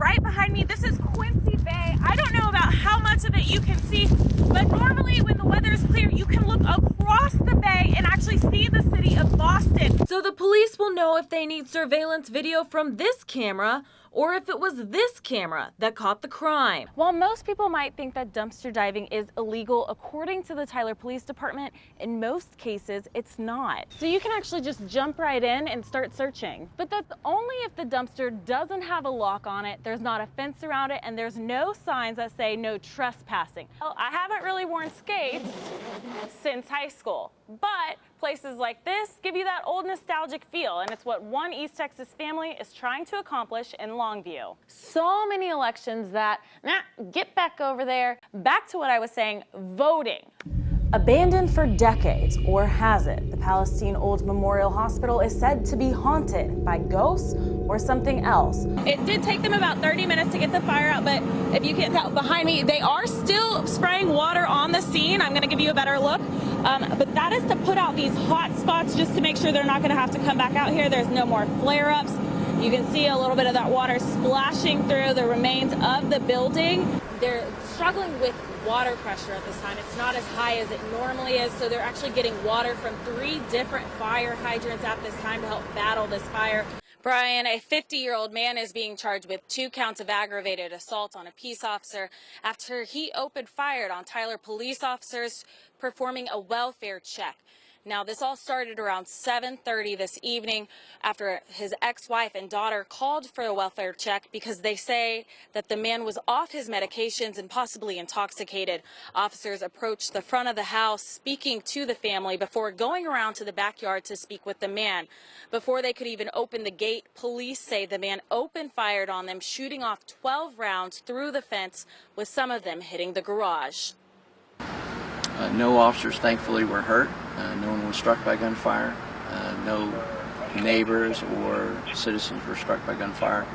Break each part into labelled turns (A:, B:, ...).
A: right behind me, this is Quincy Bay. I don't know about how much of it you can see, but normally when the weather is clear, you can look across the bay and actually see the city of Boston.
B: So the police will know if they need surveillance video from this camera or if it was this camera that caught the crime.
A: While most people might think that dumpster diving is illegal, according to the Tyler Police Department, in most cases it's not. So you can actually just jump right in and start searching. But that's only if the dumpster doesn't have a lock on it, there's not a fence around it, and there's no signs that say no trespassing. Well, I haven't really worn skates since high school, but places like this give you that old nostalgic feel, and it's what one East Texas family is trying to accomplish in Longview. So many elections that, get back over there. Back to what I was saying, voting. Abandoned for decades, or has it? The Palestine Old Memorial Hospital is said to be haunted by ghosts or something else. It did take them about 30 minutes to get the fire out, but if you can tell behind me, they are still spraying water on the scene. I'm gonna give you a better look. But that is to put out these hot spots just to make sure they're not gonna have to come back out here. There's no more flare-ups. You can see a little bit of that water splashing through the remains of the building. They're struggling with water pressure at this time. It's not as high as it normally is, so they're actually getting water from 3 different fire hydrants at this time to help battle this fire. Brian, a 50-year-old man, is being charged with 2 counts of aggravated assault on a peace officer after he opened fire on Tyler police officers performing a welfare check. Now, this all started around 7:30 this evening after his ex-wife and daughter called for a welfare check because they say that the man was off his medications and possibly intoxicated. Officers approached the front of the house speaking to the family before going around to the backyard to speak with the man. Before they could even open the gate, police say the man opened fire on them, shooting off 12 rounds through the fence, with some of them hitting the garage.
C: No officers, thankfully, were hurt. No one was struck by gunfire. No neighbors or citizens were struck by gunfire.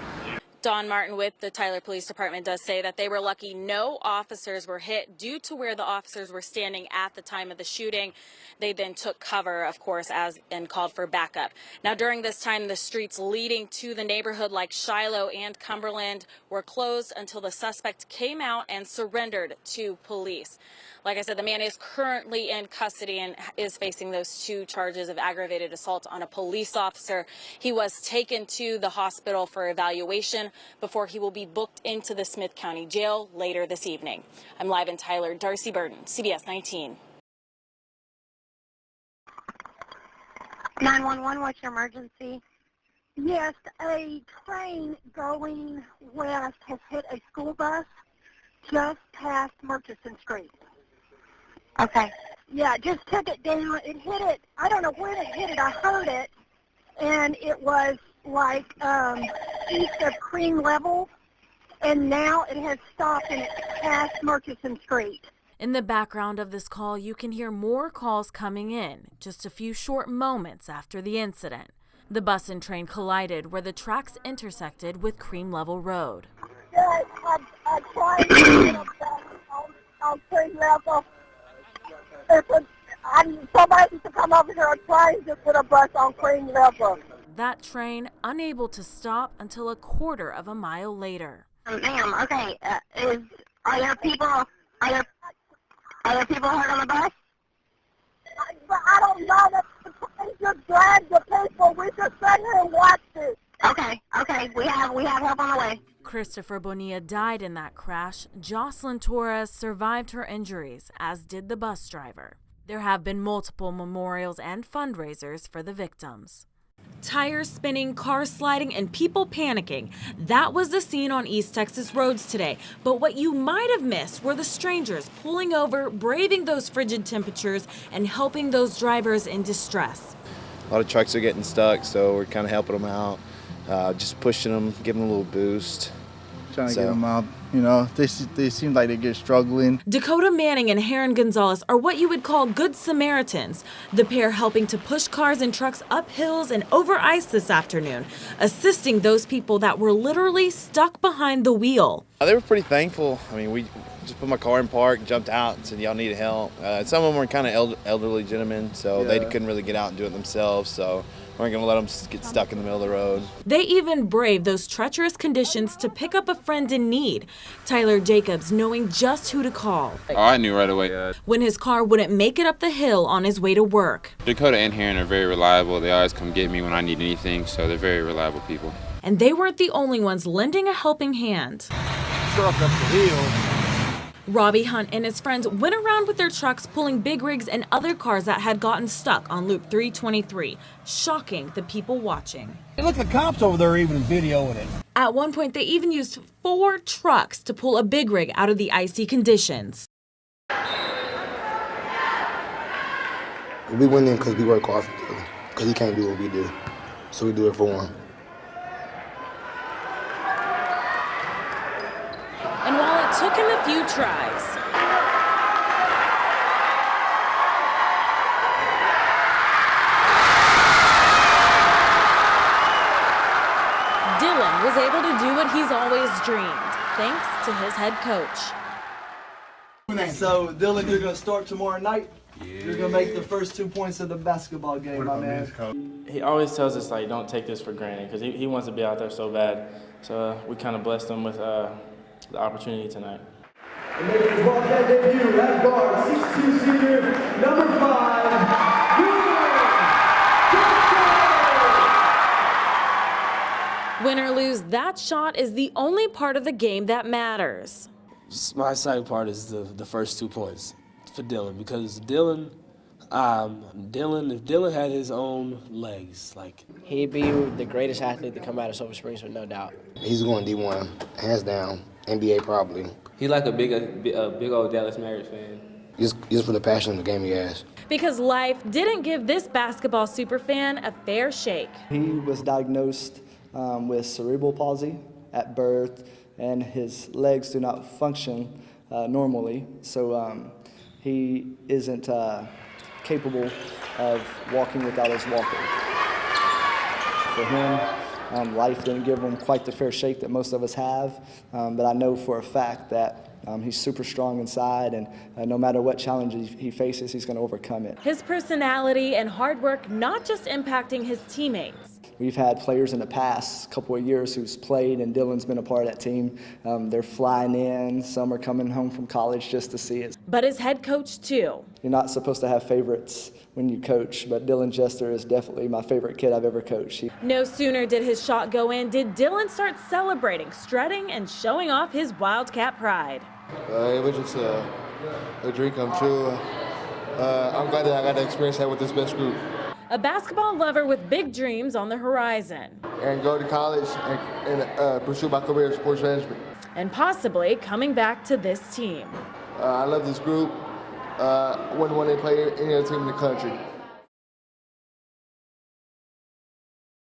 A: Don Martin with the Tyler Police Department does say that they were lucky no officers were hit due to where the officers were standing at the time of the shooting. They then took cover, of course, and called for backup. Now, during this time, the streets leading to the neighborhood like Shiloh and Cumberland were closed until the suspect came out and surrendered to police. Like I said, the man is currently in custody and is facing those 2 charges of aggravated assault on a police officer. He was taken to the hospital for evaluation before he will be booked into the Smith County Jail later this evening. I'm live in Tyler. Darcy Burton, CBS 19.
D: 911, what's your emergency? Yes, a train going west has hit a school bus just past Murchison Street. Okay. Yeah, it just took it down. It hit it. I don't know when it hit it. I heard it, and it was like east of Cream Level, and now it has stopped and it's past Murchison Street.
B: In the background of this call, you can hear more calls coming in just a few short moments after the incident. The bus and train collided where the tracks intersected with Cream Level Road.
D: Yes, I tried to get up on Cream Level. Somebody needs to come over here and trying to put a bus on Cream Level.
B: That train unable to stop until a quarter of a mile later.
D: Ma'am, okay, are there people hurt on the bus? I don't know. The train just dragged the people. We just sat here and watched it. Okay, we have help on the way.
B: Christopher Bonilla died in that crash. Jocelyn Torres survived her injuries, as did the bus driver. There have been multiple memorials and fundraisers for the victims. Tires spinning, cars sliding, and people panicking. That was the scene on East Texas roads today. But what you might have missed were the strangers pulling over, braving those frigid temperatures, and helping those drivers in distress.
E: A lot of trucks are getting stuck, so we're kind of helping them out, just pushing them, giving them a little boost.
F: Trying to get them out. You know, they seem like they're struggling.
B: Dakota Manning and Heron Gonzalez are what you would call good Samaritans. The pair helping to push cars and trucks up hills and over ice this afternoon, assisting those people that were literally stuck behind the wheel.
E: They were pretty thankful. I mean, we just put my car in park, jumped out, and said, y'all need help. Some of them were kind of elderly gentlemen, so they couldn't really get out and do it themselves. So weren't going to let them get stuck in the middle of the road.
B: They even braved those treacherous conditions to pick up a friend in need, Tyler Jacobs knowing just who to call.
G: Oh, I knew right away.
B: When his car wouldn't make it up the hill on his way to work.
G: Dakota and Heron are very reliable. They always come get me when I need anything, so they're very reliable people.
B: And they weren't the only ones lending a helping hand.
F: Truck up the hill.
B: Robbie Hunt and his friends went around with their trucks pulling big rigs and other cars that had gotten stuck on Loop 323, shocking the people watching.
H: Hey, look, the cops over there even videoing it.
B: At one point, they even used 4 trucks to pull a big rig out of the icy conditions.
I: We went in because we work hard for him, because he can't do what we do, so we do it for him.
B: And while it took him a few tries, Dylan was able to do what he's always dreamed, thanks to his head coach.
J: So, Dylan, you're going to start tomorrow night? Yeah. You're going to make the first 2 points of the basketball game, my man.
K: He always tells us, like, don't take this for granted, because he wants to be out there so bad. So we kind of blessed him with the opportunity tonight.
J: And making his Wildcat debut at guard, 6'2" senior, number 5,
B: Win or lose, that shot is the only part of the game that matters.
L: My exciting part is the first 2 points for Dylan, because Dylan, if Dylan had his own legs, like,
M: he'd be the greatest athlete to come out of Silver Springs, with no doubt.
I: He's going D1, hands down, NBA probably.
M: He's like a big old Dallas Mavericks fan.
I: Just for the passion of the game he has.
B: Because life didn't give this basketball superfan a fair shake.
J: He was diagnosed with cerebral palsy at birth, and his legs do not function normally, so he isn't capable of walking without his walker. For him, life didn't give him quite the fair shake that most of us have, but I know for a fact that he's super strong inside, and no matter what challenge he faces, he's going to overcome it.
B: His personality and hard work not just impacting his teammates.
J: We've had players in the past couple of years who's played, and Dylan's been a part of that team. They're flying in. Some are coming home from college just to see it.
B: But his head coach, too.
J: You're not supposed to have favorites when you coach, but Dylan Jester is definitely my favorite kid I've ever coached.
B: No sooner did his shot go in, did Dylan start celebrating, strutting, and showing off his Wildcat pride.
E: It was just a dream come true. I'm glad that I got to experience that with this best group.
B: A basketball lover with big dreams on the horizon.
E: And go to college and pursue my career in sports management.
B: And possibly coming back to this team.
E: I love this group. Wouldn't want to play any other team in the country.